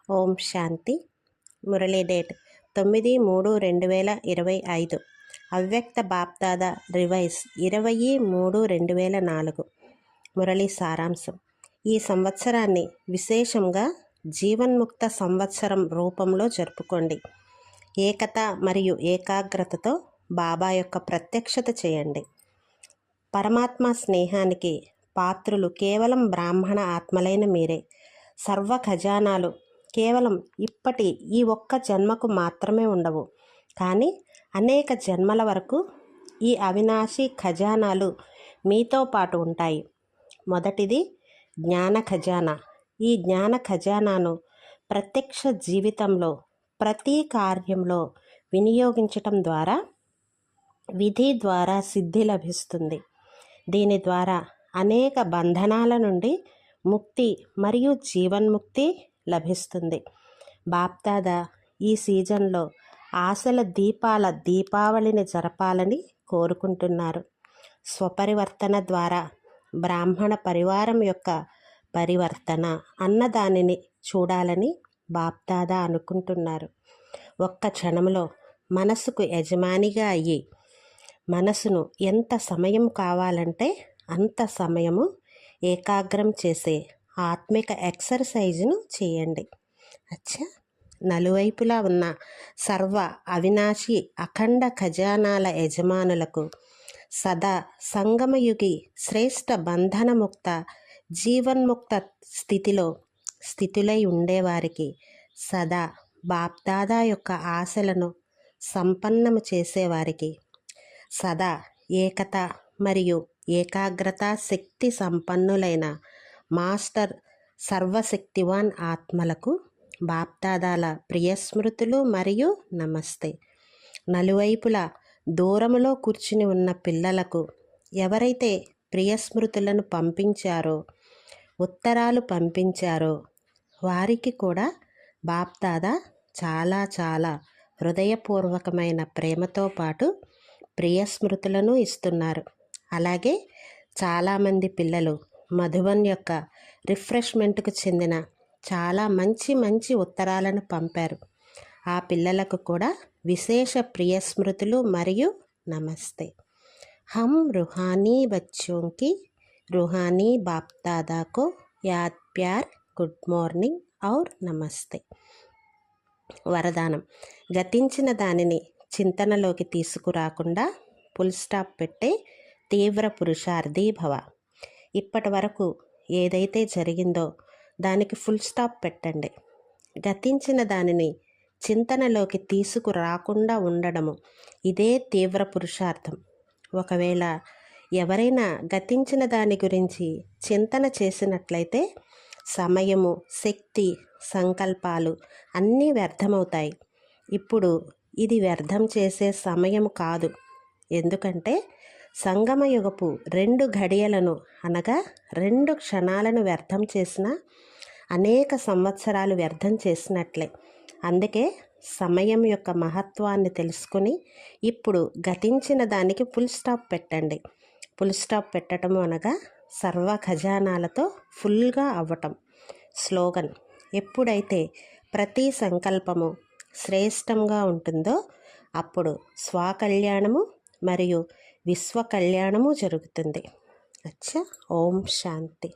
ఓం శాంతి. Murali date 9/3/2025. అవ్యక్త BapDada revise 20/3/2004. Murali సారాంశం. ఈ సంవత్సరాన్ని విశేషంగా జీవన్ముక్త సంవత్సరం రూపంలో జరుపుకోండి. ఏకత మరియు ఏకాగ్రతతో బాబా యొక్క ప్రత్యక్షత చేయండి. పరమాత్మ స్నేహానికి పాత్రులు కేవలం బ్రాహ్మణ ఆత్మలైన మీరే. సర్వ ఖజానాలు కేవలం ఇప్పటి ఈ ఒక్క జన్మకు మాత్రమే ఉండవు, కానీ అనేక జన్మల వరకు ఈ అవినాశి ఖజానాలు మీతో పాటు ఉంటాయి. మొదటిది జ్ఞాన ఖజానా. ఈ జ్ఞాన ఖజానాను ప్రత్యక్ష జీవితంలో ప్రతి కార్యంలో వినియోగించటం ద్వారా విధి ద్వారా సిద్ధి లభిస్తుంది. దీని ద్వారా అనేక బంధనాల నుండి ముక్తి మరియు జీవన్ముక్తి లభిస్తుంది. బాప్దాదా ఈ సీజన్లో ఆశల దీపాల దీపావళిని జరపాలని కోరుకుంటున్నారు. స్వపరివర్తన ద్వారా బ్రాహ్మణ పరివారం యొక్క పరివర్తన అన్న దానిని చూడాలని బాప్దాదా అనుకుంటున్నారు. ఒక్క క్షణంలో మనసుకు యజమానిగా అయ్యి మనసును ఎంత సమయం కావాలంటే అంత సమయము ఏకాగ్రం చేసే ఆత్మిక ఎక్సర్సైజ్ను చేయండి. అచ్చా, నలువైపులా ఉన్న సర్వ అవినాశి అఖండ ఖజానాల యజమానులకు సదా సంగమయుగి శ్రేష్ఠ బంధనముక్త జీవన్ముక్త స్థితులై ఉండేవారికి సదా బాప్దాదా యొక్క ఆశలను సంపన్నము చేసేవారికి సదా ఏకత మరియు ఏకాగ్రత శక్తి సంపన్నులైన మాస్టర్ సర్వశక్తివాన్ ఆత్మలకు బాప్దాదాల ప్రియస్మృతులు మరియు నమస్తే. నలువైపులా దూరములో కూర్చుని ఉన్న పిల్లలకు ఎవరైతే ప్రియస్మృతులను పంపించారో, ఉత్తరాలు పంపించారో వారికి కూడా బాప్దాదా చాలా చాలా హృదయపూర్వకమైన ప్రేమతో పాటు ప్రియస్మృతులను ఇస్తున్నారు. అలాగే చాలామంది పిల్లలు మధుబన్ యొక్క రిఫ్రెష్మెంట్కు చెందిన చాలా మంచి మంచి ఉత్తరాలను పంపారు. ఆ పిల్లలకు కూడా విశేష ప్రియస్మృతులు మరియు నమస్తే. హమ్ రుహానీ బచ్చోంకి రుహానీ బాప్దాదాకో యాద్ ప్యార్ గుడ్ మార్నింగ్ ఔర్ నమస్తే. వరదానం. గతించిన దానిని చింతనలోకి తీసుకురాకుండా ఫుల్ స్టాప్ పెట్టే తీవ్ర పురుషార్థి భవ. ఇప్పటి వరకు ఏదైతే జరిగిందో దానికి ఫుల్ స్టాప్ పెట్టండి. గతించిన దానిని చింతనలోకి తీసుకురాకుండా ఉండడము ఇదే తీవ్ర పురుషార్థం. ఒకవేళ ఎవరైనా గతించిన దాని గురించి చింతన చేసినట్లయితే సమయము, శక్తి, సంకల్పాలు అన్నీ వ్యర్థమవుతాయి. ఇప్పుడు ఇది వ్యర్థం చేసే సమయం కాదు. ఎందుకంటే సంగమయుగపు 2 ఘడియలను అనగా 2 క్షణాలను వ్యర్థం చేసిన అనేక సంవత్సరాలు వ్యర్థం చేసినట్లే. అందుకే సమయం యొక్క మహత్వాన్ని తెలుసుకుని ఇప్పుడు గతించిన దానికి ఫుల్ స్టాప్ పెట్టండి. ఫుల్ స్టాప్ పెట్టడము అనగా సర్వ ఖజానాలతో ఫుల్గా అవ్వటం. స్లోగన్. ఎప్పుడైతే ప్రతి సంకల్పము శ్రేష్టంగా ఉంటుందో అప్పుడు స్వకళ్యాణము మరియు విశ్వ కళ్యాణము జరుగుతుంది. అచ్చా, ఓం శాంతి.